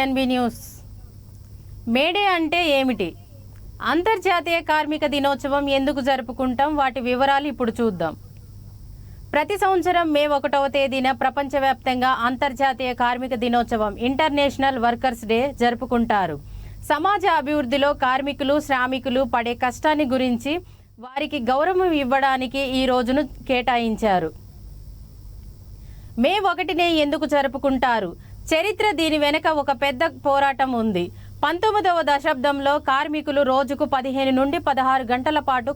TNB news. May Day అంటే ఏమిటి? అంతర్జాతీయ కార్మిక దినోత్సవం ఎందుకు జరుపుకుంటాం? వాటి వివరాలు ఇప్పుడు చూద్దాం. ప్రతి సంవత్సరం మే 1వ తేదీన ప్రపంచవ్యాప్తంగా అంతర్జాతీయ కార్మిక దినోత్సవం ఇంటర్నేషనల్ వర్కర్స్ డే జరుపుకుంటారు. సమాజ అభివృద్ధిలో కార్మికులు, శ్రామికులు పడే కష్టాన్ని గురించి వారికి గౌరవం ఇవ్వడానికి ఈ రోజును కేటాయించారు. మే 1నే ఎందుకు జరుపుకుంటారు? చరిత్ర దీని వెనుక ఒక పెద్ద పోరాటం ఉంది. 19వ దశాబ్దంలో కార్మికులు రోజుకు 15 నుండి 16 గంటల పాటు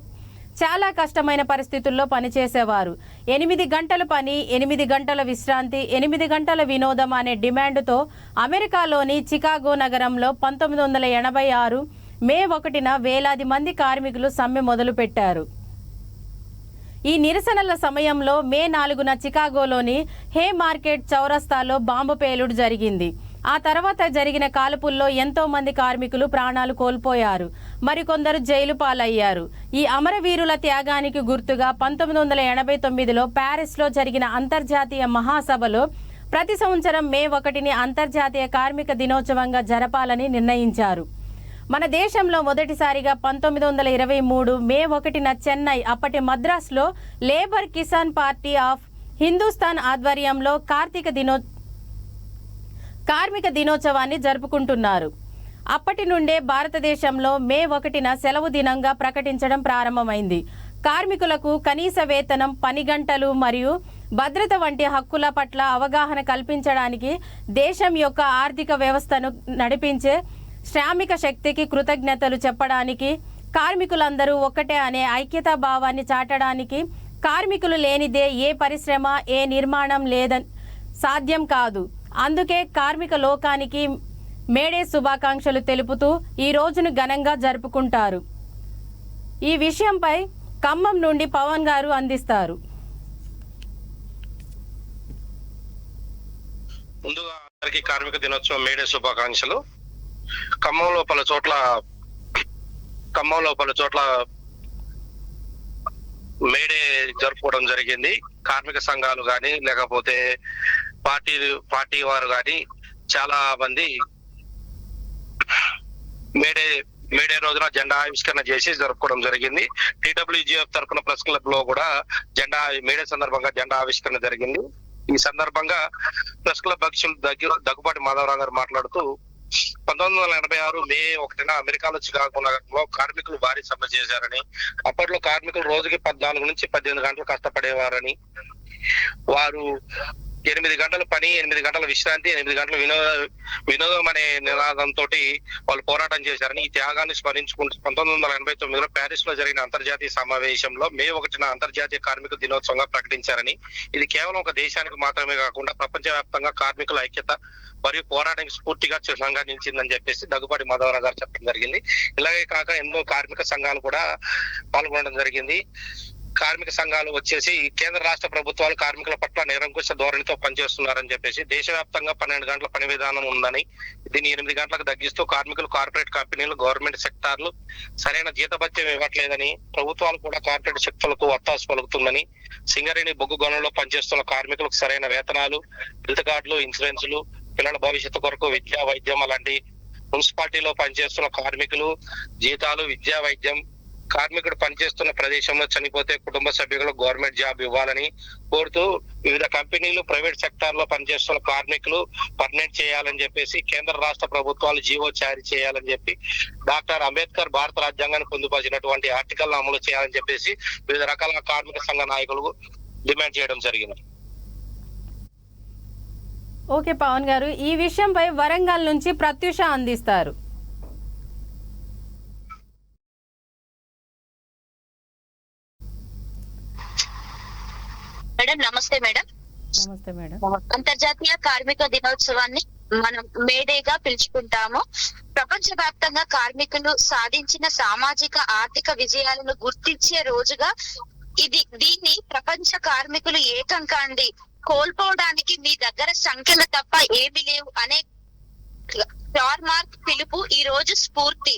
చాలా కష్టమైన పరిస్థితుల్లో పనిచేసేవారు. 8 గంటల పని, 8 గంటల విశ్రాంతి, 8 గంటల వినోదం అనే డిమాండ్తో అమెరికాలోని చికాగో నగరంలో 1986 మే 1న వేలాది మంది కార్మికులు సమ్మె మొదలుపెట్టారు. ఈ నిరసనల సమయంలో మే 4న చికాగోలోని హే మార్కెట్ చౌరస్తాలో బాంబు పేలుడు జరిగింది. ఆ తర్వాత జరిగిన కాల్పుల్లో ఎంతో మంది కార్మికులు ప్రాణాలు కోల్పోయారు, మరికొందరు జైలు పాలయ్యారు. ఈ అమరవీరుల త్యాగానికి గుర్తుగా 1989లో ప్యారిస్లో జరిగిన అంతర్జాతీయ మహాసభలో ప్రతి సంవత్సరం మే 1ని అంతర్జాతీయ కార్మిక దినోత్సవంగా జరపాలని నిర్ణయించారు. మన దేశంలో మొదటిసారిగా 1923 మే 1న చెన్నై, అప్పటి మద్రాసులో labour Kisan party of Hindustan ఆధ్వర్యంలో కార్మిక దినోత్సవాన్ని జరుపుకుంటున్నారు. అప్పటి నుండే భారతదేశంలో మే 1న సెలవు దినంగా ప్రకటించడం ప్రారంభమైంది. కార్మికులకు కనీస వేతనం, పని గంటలు మరియు భద్రత వంటి హక్కుల పట్ల అవగాహన కల్పించడానికి, దేశం యొక్క ఆర్థిక వ్యవస్థను నడిపించే శ్రామిక శక్తికి కృతజ్ఞతలు చెప్పడానికి, కార్మికులందరూ ఒక్కటే అనే ఐక్యతా భావాన్ని చాటడానికి, కార్మికులు లేనిదే ఏ పరిశ్రమ, ఏ నిర్మాణం సాధ్యం కాదు. అందుకే కార్మిక లోకానికి మేడే శుభాకాంక్షలు తెలుపుతూ ఈ రోజును ఘనంగా జరుపుకుంటారు. ఈ విషయంపై ఖమ్మం నుండి పవన్ గారు అందిస్తారు. ముందుగా అందరికీ కార్మిక దినోత్సవం మేడే శుభాకాంక్షలు. ఖమ్మంలో పలు చోట్ల మేడే జరుపుకోవడం జరిగింది. కార్మిక సంఘాలు కానీ లేకపోతే పార్టీ వారు కానీ చాలా మంది మేడే రోజున జెండా ఆవిష్కరణ చేసి జరుపుకోవడం జరిగింది. టీడబ్ల్యూజీఎఫ్ తరఫున ప్రెస్ క్లబ్ లో కూడా మేడే సందర్భంగా జెండా ఆవిష్కరణ జరిగింది. ఈ సందర్భంగా ప్రెస్ క్లబ్ అధ్యక్షులు దగ్గుబాటి మాధవరావు గారు మాట్లాడుతూ 1986 మే 1న అమెరికాలో చికాగో నగరంలో కార్మికులు భారీ సమ్మె చేశారని, అప్పట్లో కార్మికులు రోజుకి 14 నుంచి 18 గంటలు కష్టపడేవారని, వారు 8 గంటల పని, 8 గంటల విశ్రాంతి, 8 గంటల వినోదం అనే నినాదంతో వాళ్ళు పోరాటం చేశారని, ఈ త్యాగాన్ని స్మరించుకుంటూ 1989లో ప్యారిస్ లో జరిగిన అంతర్జాతీయ సమావేశంలో మే 1న అంతర్జాతీయ కార్మిక దినోత్సవంగా ప్రకటించారని, ఇది కేవలం ఒక దేశానికి మాత్రమే కాకుండా ప్రపంచవ్యాప్తంగా కార్మికుల ఐక్యత మరియు పోరాటానికి స్ఫూర్తిగా చిహ్నంగా నిలిచిందని చెప్పేసి దగ్గుబాటి మాధవరావు గారు చెప్పడం జరిగింది. ఇలాగే కాక ఎన్నో కార్మిక సంఘాలు కూడా పాల్గొనడం జరిగింది. కార్మిక సంఘాలు వచ్చేసి కేంద్ర రాష్ట్ర ప్రభుత్వాలు కార్మికుల పట్ల నిరంకుశ ధోరణితో పనిచేస్తున్నారని చెప్పేసి, దేశవ్యాప్తంగా 12 గంటల పని విధానం ఉందని, దీన్ని 8 గంటలకు తగ్గిస్తూ కార్మికులు కార్పొరేట్ కంపెనీలు, గవర్నమెంట్ సెక్టార్లు సరైన జీతభత్యం ఇవ్వట్లేదని, ప్రభుత్వాలు కూడా కార్పొరేట్ శక్తులకు వత్తాసు పలుకుతుందని, సింగరేణి బొగ్గు గనుల్లో పనిచేస్తున్న కార్మికులకు సరైన వేతనాలు, హెల్త్ కార్డులు, ఇన్సూరెన్సులు, పిల్లల భవిష్యత్తు కొరకు విద్యా, వైద్యం అలాంటి మున్సిపాలిటీలో పనిచేస్తున్న కార్మికులు జీతాలు, విద్యా, వైద్యం, కార్మికుడు పనిచేస్తున్న ప్రదేశంలో చనిపోతే కుటుంబ సభ్యులకు గవర్నమెంట్ జాబ్ ఇవ్వాలని కోరుతూ వివిధ కంపెనీలు, ప్రైవేట్ సెక్టార్ లో పనిచేస్తున్న కార్మికులు పర్మనెంట్ చేయాలని చెప్పేసి, కేంద్ర రాష్ట్ర ప్రభుత్వాలు జీవో జారీ చేయాలని చెప్పి, డాక్టర్ అంబేద్కర్ భారత రాజ్యాంగాన్ని పొందుపరిచినటువంటి ఆర్టికల్ అమలు చేయాలని చెప్పేసి వివిధ రకాల కార్మిక సంఘ నాయకులు డిమాండ్ చేయడం జరిగింది. ఓకే పవన్ గారు, ఈ విషయంపై వరంగల్ నుంచి ప్రత్యూష అందిస్తారు. మేడం నమస్తే. నమస్తే మేడం. అంతర్జాతీయ కార్మిక దినోత్సవాన్ని మనం మేడేగా పిలుచుకుంటాము. ప్రపంచ వ్యాప్తంగా కార్మికులు సాధించిన సామాజిక, ఆర్థిక విజయాలను గుర్తించే రోజుగా దీన్ని ప్రపంచ కార్మికులు ఏకం కాండి, కోల్పోవడానికి మీ దగ్గర సంఖ్యలు తప్ప ఏమీ లేవు అనే మార్క్ పిలుపు ఈ రోజు స్ఫూర్తి.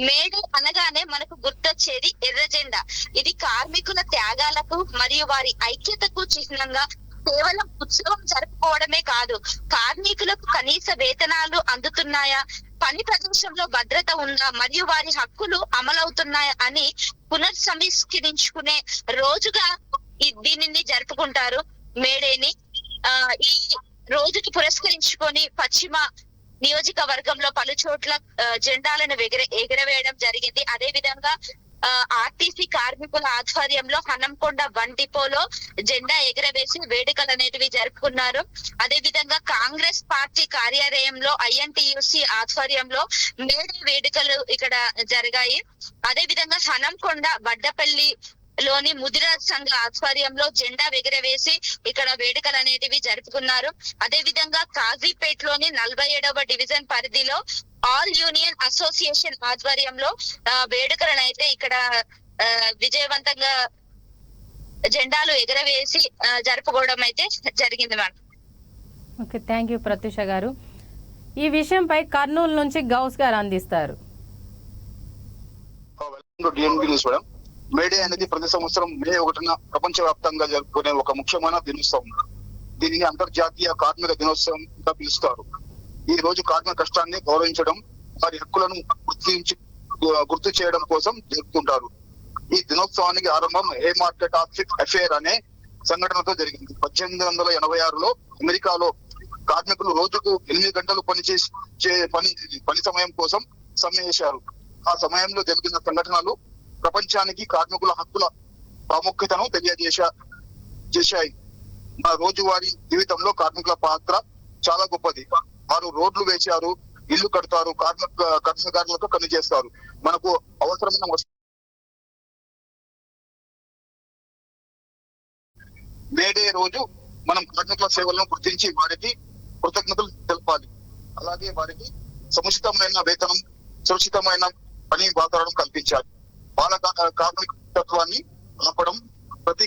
మేడే అనగానే మనకు గుర్తొచ్చేది ఎర్ర జెండా. ఇది కార్మికుల త్యాగాలకు మరియు వారి ఐక్యతకు చిహ్నంగా కేవలం ఉత్సవం జరుపుకోవడమే కాదు, కార్మికులకు కనీస వేతనాలు అందుతున్నాయా, పని ప్రదేశంలో భద్రత ఉందా మరియు వారి హక్కులు అమలవుతున్నాయా అని పునర్సమీక్షించుకునే రోజుగా దీనిని జరుపుకుంటారు మేడేని. ఈ రోజుకి పురస్కరించుకొని పశ్చిమ నియోజకవర్గంలో పలు చోట్ల జెండాలను ఎగరవేయడం జరిగింది. అదే విధంగా ఆర్టీసీ కార్మికుల ఆధ్వర్యంలో హనంకొండ వన్ డిపోలో జెండా ఎగరవేసి వేడుకలు అనేటివి జరుపుకున్నారు. అదే విధంగా కాంగ్రెస్ పార్టీ కార్యాలయంలో INTUC ఆధ్వర్యంలో మేడే వేడుకలు ఇక్కడ జరిగాయి. అదే విధంగా హనంకొండ వడ్డపల్లి లోని ముదిరాజ్ సంఘ ఆధ్వర్యంలో జెండా ఎగరవేసి ఇక్కడ వేడుకలు అనేటివి జరుపుకున్నారు. అదే విధంగా కాజీపేటలోని 47వ డివిజన్ పరిధిలో ఆల్ యూనియన్ అసోసియేషన్ ఆధ్వర్యంలో వేడుకలను అయితే ఇక్కడ విజయవంతంగా జెండాలు ఎగరవేసి జరుపుకోవడం అయితే జరిగింది madam. Okay, thank you Pratyusha గారు. ఈ విషయంపై కర్నూలు నుంచి గౌస్ గారు అందిస్తారు. మేడే అనేది ప్రతి సంవత్సరం మే 1న ప్రపంచవ్యాప్తంగా జరుపుకునే ఒక ముఖ్యమైన దినోత్సవం. దీనిని అంతర్జాతీయ కార్మిక దినోత్సవంగా పిలుస్తారు. ఈ రోజు కార్మిక కష్టాన్ని గౌరవించడం, వారి హక్కులను గుర్తు చేయడం కోసం జరుపుతుంటారు. ఈ దినోత్సవానికి ఆరంభం ఏ మార్కెట్ అఫేర్ అనే సంఘటనతో జరిగింది. 1886లో అమెరికాలో కార్మికులు రోజుకు 8 గంటలు పని సమయం కోసం సమ్మె చేశారు. ఆ సమయంలో జరిగిన సంఘటనలు ప్రపంచానికి కార్మికుల హక్కుల ప్రాముఖ్యతను తెలియజేశాయి. మన రోజువారీ జీవితంలో కార్మికుల పాత్ర చాలా గొప్పది. వారు రోడ్లు వేశారు, ఇల్లు కడతారు, కర్మకారులకు పని చేస్తారు. మనకు అవసరమైన మేడే రోజు మనం కార్మికుల సేవలను గుర్తించి వారికి కృతజ్ఞతలు తెలపాలి. అలాగే వారికి సముచితమైన వేతనం, సురక్షితమైన పని వాతావరణం కల్పించాలి. బాల కార్మికత్వాన్ని ఆపడం, ప్రతి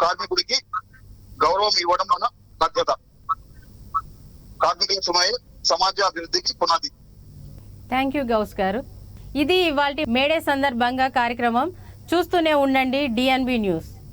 కార్మికుడికి గౌరవం ఇవ్వడం మన బాధ్యత. కార్మికుల సమాజ అభివృద్ధికి పునాది. థ్యాంక్ యూ గౌస్ గారు. ఇది ఇవాల్టి మేడే సందర్భంగా కార్యక్రమం. చూస్తూనే ఉండండి DNB న్యూస్.